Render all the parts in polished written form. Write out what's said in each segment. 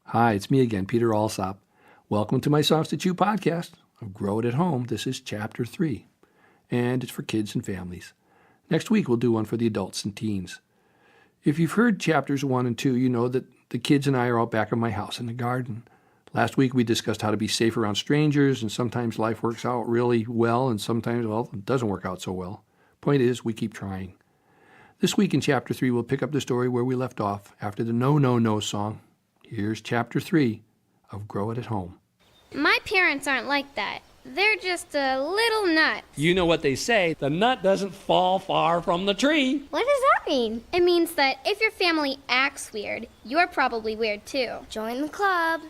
Hi, it's me again, Peter Alsop. Welcome to my Songs to Chew podcast of Grow It at Home. This is Chapter 3, and it's for kids and families. Next week, we'll do one for the adults and teens. If you've heard Chapters 1 and 2, you know that the kids and I are out back of my house in the garden. Last week, we discussed how to be safe around strangers, and sometimes life works out really well, and sometimes, well, it doesn't work out so well. Point is, we keep trying. This week in Chapter 3, we'll pick up the story where we left off after the No, No, No song. Here's Chapter 3 of Grow It at Home. My parents aren't like that. They're just a little nuts. You know what they say, the nut doesn't fall far from the tree. What does that mean? It means that if your family acts weird, you're probably weird too. Join the club.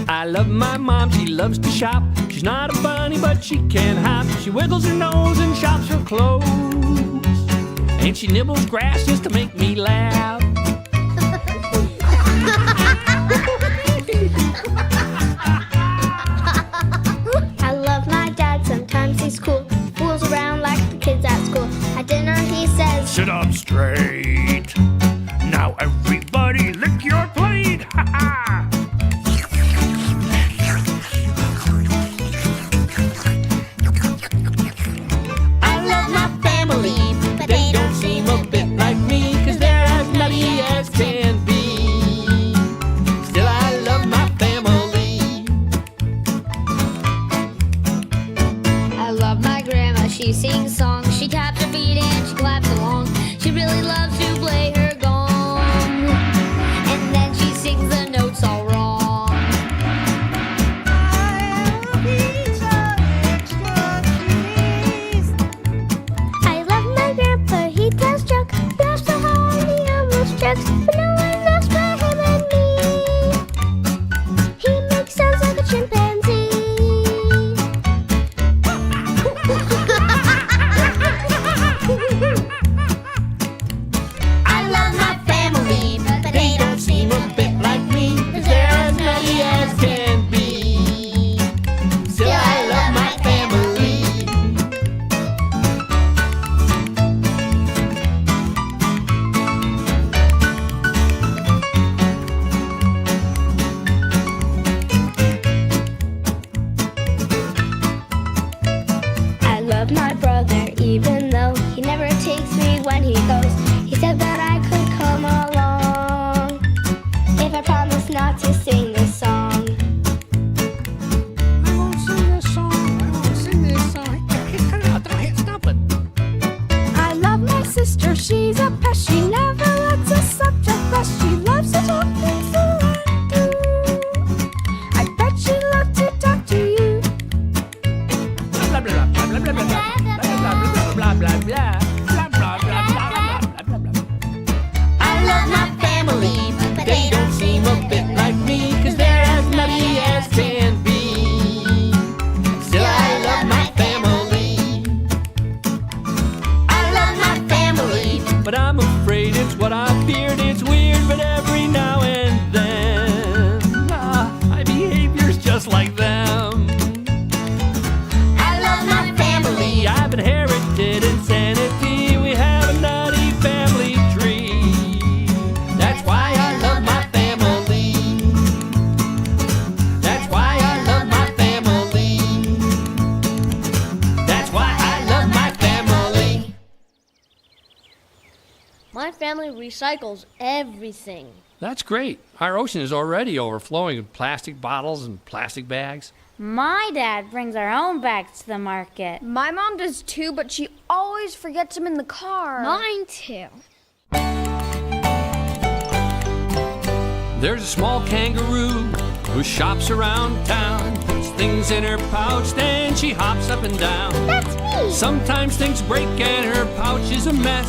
I love my mom, she loves to shop. She's not a bunny, but she can hop. She wiggles her nose and shops her clothes. And she nibbles grass just to make me laugh. I love my dad, sometimes he's cool. Fools around like the kids at school. At dinner he says, "Sit up straight. Now everybody lick your plate. Ha ha." I love my family, but they don't seem a bit like me, 'cause they're as nutty as can be. Still I love my family. I love my grandma, she sings songs. She taps her feet and she claps along. She really loves to play her gong. And then she sings the notes all wrong. I love my grandpa, he tells jokes. He laughs so hard he almost chokes. But no one laughs but him and me. He makes sounds like a chimpanzee. I love my family, but they don't seem a bit like me, 'cause they're as nutty as can be. Still I love my family. I love my brother, even though he never takes me when he goes. He said that I could come along if I promise not to sing this song. I won't sing this song. I won't sing this song. Cut it out. Stop it. I love my sister, she's a pest. She never lets us subject best. She loves to talk things around. I bet she'd love to talk to you. Blah, blah, blah, blah, blah, blah, blah, blah, blah, blah, blah, blah, blah. I love my family, but they don't seem a bit like me, 'cause they're as nutty as can be. Still I love my family. I love my family, but I'm afraid it's what I feared. It's weird, but every now and then my behavior's just like them. I love my family. I've inherited insanity. We have a nutty family tree. That's why I love my family. That's why I love my family. That's why I love my family. My family recycles everything. That's great. Our ocean is already overflowing with plastic bottles and plastic bags. My dad brings our own bags to the market. My mom does too, but she always forgets them in the car. Mine too. There's a small kangaroo who shops around town, puts things in her pouch, then she hops up and down. That's me! Sometimes things break and her pouch is a mess.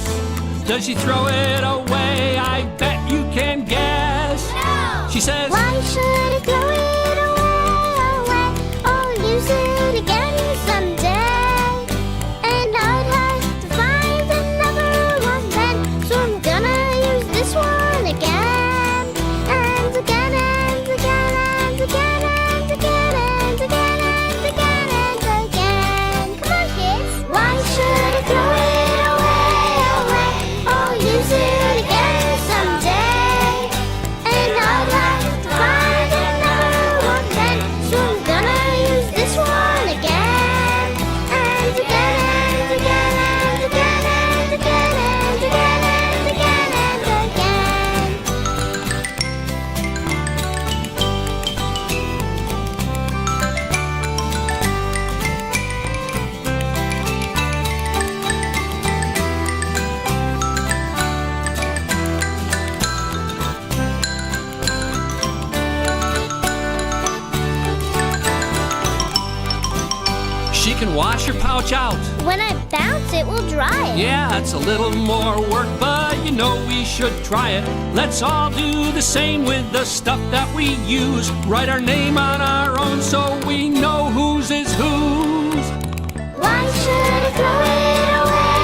Does she throw it away? I bet you can guess. No! She says, Why should I throw it away? I'll use it again someday. And I'd have to find another one then. So I'm gonna use this one again. And again and again and again and again and again and again and again. Come on, kids. Why should I throw it away? I'll use it again someday. can wash your pouch out. When I bounce, it will dry it. Yeah, it's a little more work, but you know we should try it. Let's all do the same with the stuff that we use. Write our name on our own so we know whose is whose. Why should I throw it away?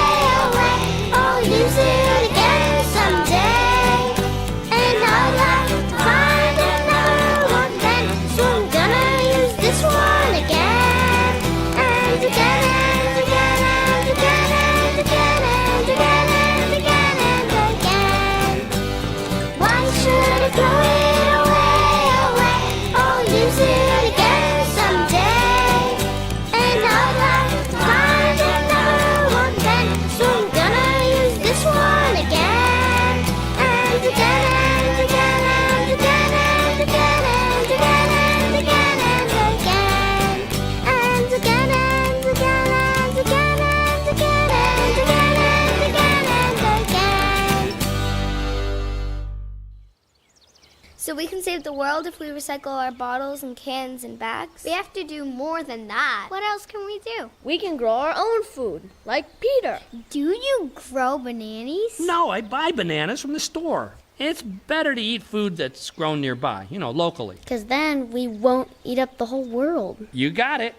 I'll use it again someday. And I'd like to find another one then. So I'm gonna use this one again. And again, and again, and again, and again, and again, and again, and again. Why should I throw it away? I'll use it again someday. And I'd like to find another one then. So I'm gonna use this one again. And again, and again, and again, and again, and again, and again, and again. And again, and again, and again, and again, and again, and again, and again. So we can save the world if we recycle our bottles and cans and bags? We have to do more than that. What else can we do? We can grow our own food, like Peter. Do you grow bananas? No, I buy bananas from the store. It's better to eat food that's grown nearby, locally. Because then we won't eat up the whole world. You got it.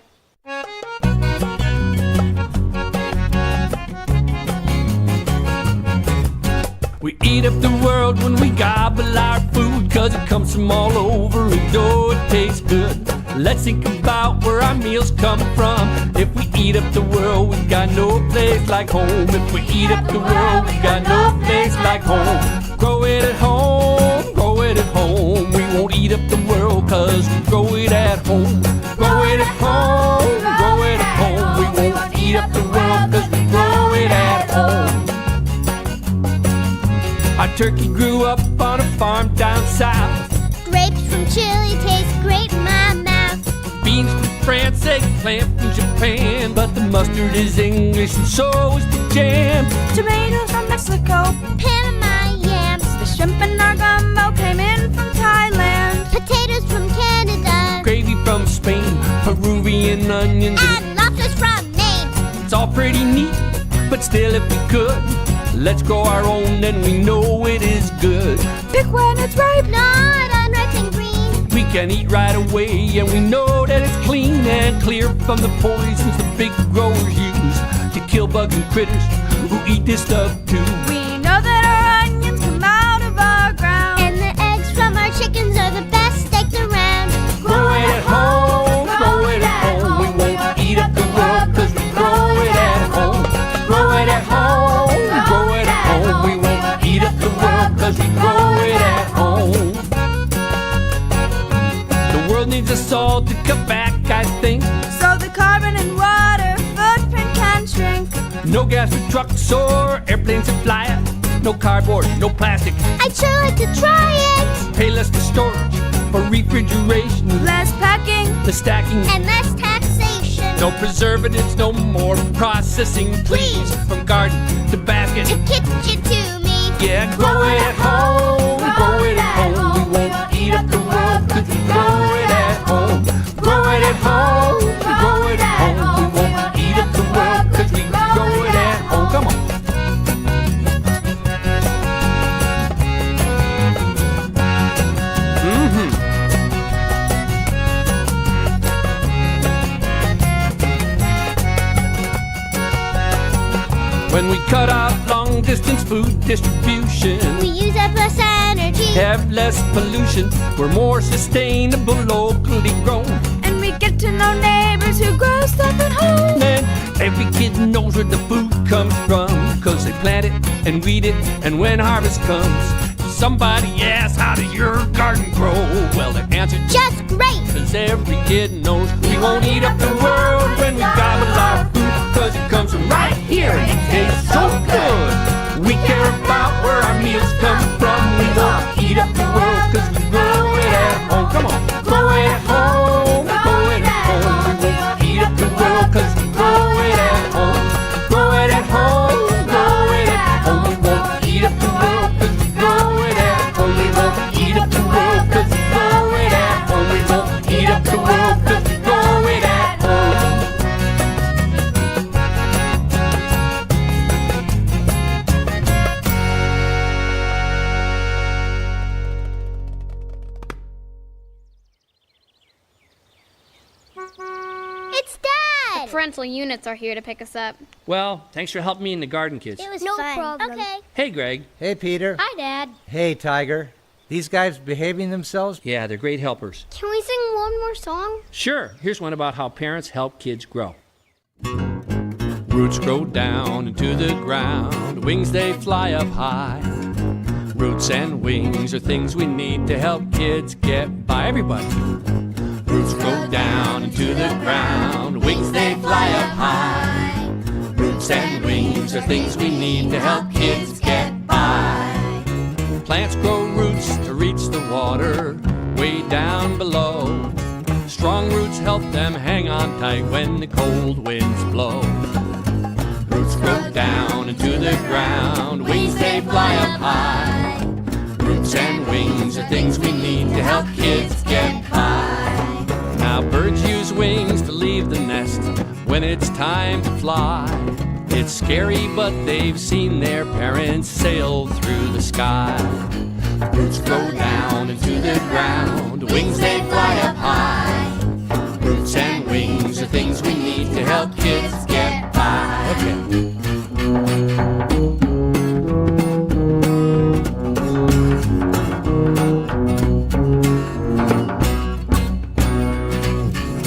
We eat up the world when we gobble our food, 'cause it comes from all over and oh, it tastes good. Let's think about where our meals come from. If we eat up the world, we got no place like home. If we eat up the world, we got no place like home. Grow it at home, grow it at home. We won't eat up the world 'cause we grow it at home. Grow it at home, grow it at home. We won't eat up the world 'cause we grow it at home. Our turkey grew up on a farm down south. Grapes from Chile taste great in my mouth. Beans from France, eggplant from Japan. But the mustard is English and so is the jam. Tomatoes from Mexico. Panama yams. The shrimp in our gumbo came in from Thailand. Potatoes from Canada. Gravy from Spain, Peruvian onions. And lobsters from Maine. It's all pretty neat, but still if we could, let's grow our own and we know it is good. Pick when it's ripe. Not unripe and green. We can eat right away and we know that it's clean and clear from the poisons the big growers use to kill bugs and critters who eat this stuff too. We know that our onions come out of our ground. And the eggs from our chickens are the best steaks around. Grow it at home, grow it at home. We won't eat up the world 'cause we grow it at home. Grow it at home, grow it at home. We won't eat up the world 'cause we grow it at home. The world needs us all to cut back, I think. So the carbon and water footprint can shrink. No gas for trucks or airplanes that fly it. No cardboard, no plastic. I'd sure like to try it. Pay less for storage, for refrigeration. Less packing. The stacking. And less taxation. No preservatives, no more processing, please. From garden to basket. To kitchen to me. Yeah, grow it at home, grow it at home. We won't eat up the world 'cause we grow it at home. Grow it at home, grow it at home. We won't eat up the world 'cause we grow it at home. Come on. When we cut out long-distance food distribution, We use up less energy. have less pollution, we're more sustainable, locally grown. And we get to know neighbors who grow stuff at home. And every kid knows where the food comes from, 'cause they plant it and weed it, and when harvest comes, somebody asks, how does your garden grow? Well, the answer Just great. 'cause every kid knows we won't eat up the world when we gobble our food, 'cause it comes from right here and it tastes so good. We care about where our meals come from. We won't eat up the world 'cause we grow it at home. Come on, grow it at home, grow it at home. We won't eat up the world 'cause we grow it at home. Grow it at home, grow it at home. We won't eat up the world 'cause we grow it at home. We won't eat up the world 'cause we grow it at home. We won't eat up the world 'cause we grow it at home. parental units are here to pick us up. Well, thanks for helping me in the garden, kids. It was No fun. problem. Okay. Hey, Greg. Hey, Peter. Hi, Dad. Hey, Tiger. These guys behaving themselves? Yeah, they're great helpers. Can we sing one more song? Sure, here's one about how parents help kids grow. Roots grow down into the ground, wings they fly up high. Roots and wings are things we need to help kids get by. Everybody. Roots grow down into the ground, wings they fly up high. Roots and wings are things we need to help kids get by. Plants grow roots to reach the water way down below. Strong roots help them hang on tight when the cold winds blow. Roots grow down into the ground, wings they fly up high. Roots and wings are things we need to help kids get by. Now birds use wings to leave the nest when it's time to fly. It's scary, but they've seen their parents sail through the sky. Roots grow down into the ground, wings they fly up high. Roots and wings are things we need to help kids get by. Okay.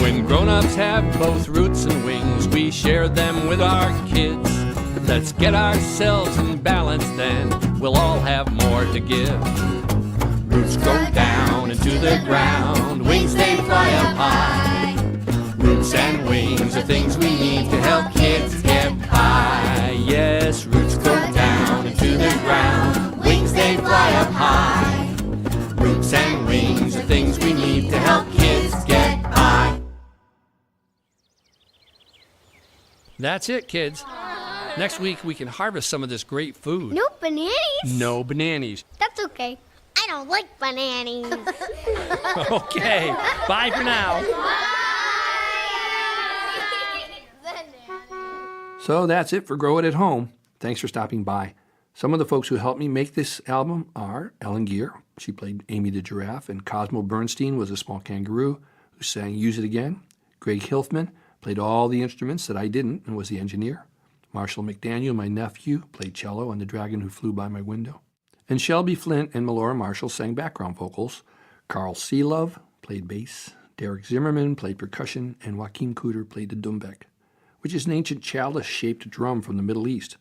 When grown-ups have both roots and wings, we share them with our kids. Let's get ourselves in balance, then we'll all have more to give. Roots grow down into the ground, wings they fly up high. Roots and wings are things we need to help kids get by. Yes, roots grow down into the ground, wings they fly up high. Roots and wings are things we need to help kids get by. That's it, kids. Next week we can harvest some of this great food. No bananas? No bananas. That's okay. I don't like bananas. Okay, bye for now. So that's it for Grow It at Home. Thanks for stopping by. Some of the folks who helped me make this album are Ellen Gear. She played Amy the Giraffe, and Cosmo Bernstein was a small kangaroo who sang Use It Again. Greg Hilfman played all the instruments that I didn't and was the engineer. Marshall McDaniel, my nephew, played cello on The Dragon Who Flew By My Window. And Shelby Flint and Melora Marshall sang background vocals. Carl Seelove played bass. Derek Zimmerman played percussion, and Joaquin Cooter played the dumbek, which is an ancient chalice-shaped drum from the Middle East.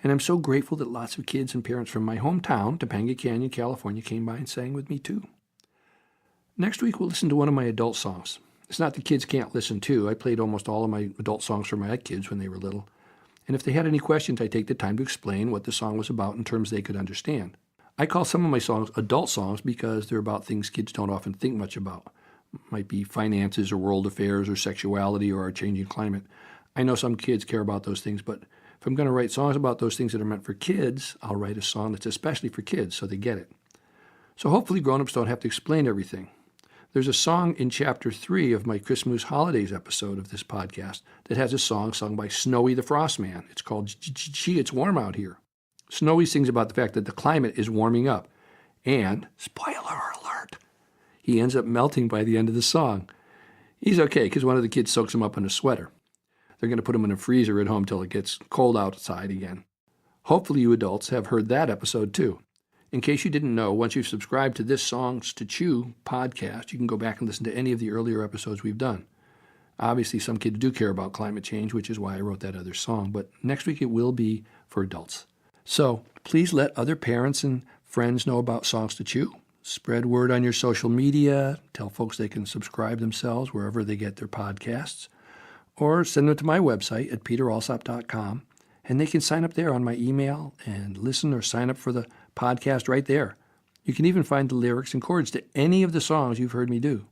And I'm so grateful that lots of kids and parents from my hometown, Topanga Canyon, California, came by and sang with me too. Next week, we'll listen to one of my adult songs. It's not that kids can't listen to. I played almost all of my adult songs for my kids when they were little. And if they had any questions, I take the time to explain what the song was about in terms they could understand. I call some of my songs adult songs because they're about things kids don't often think much about. Might be finances or world affairs or sexuality or our changing climate. I know some kids care about those things, but if I'm going to write songs about those things that are meant for kids, I'll write a song that's especially for kids so they get it. So hopefully grown-ups don't have to explain everything. There's a song in Chapter 3 of my Christmas Holidays episode of this podcast that has a song sung by Snowy the Frostman. It's called Gee, It's Warm Out Here. Snowy sings about the fact that the climate is warming up. And, spoiler alert, he ends up melting by the end of the song. He's okay because one of the kids soaks him up in a sweater. They're going to put him in a freezer at home till it gets cold outside again. Hopefully you adults have heard that episode too. In case you didn't know, once you've subscribed to this Songs to Chew podcast, you can go back and listen to any of the earlier episodes we've done. Obviously, some kids do care about climate change, which is why I wrote that other song, but next week it will be for adults. So please let other parents and friends know about Songs to Chew. Spread word on your social media. Tell folks they can subscribe themselves wherever they get their podcasts. Or send them to my website at peteralsop.com, and they can sign up there on my email and listen or sign up for the podcast right there. You can even find the lyrics and chords to any of the songs you've heard me do.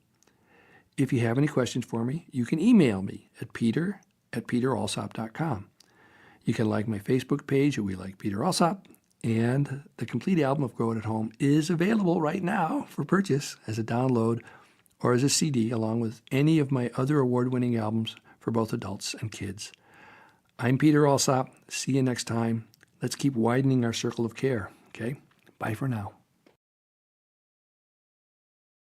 If you have any questions for me, you can email me at peter@peteralsop.com. You can like my Facebook page at We Like Peter Alsop, and the complete album of Grow It at Home is available right now for purchase as a download or as a CD, along with any of my other award-winning albums for both adults and kids. I'm Peter Alsop. See you next time. Let's keep widening our circle of care, okay? Bye for now.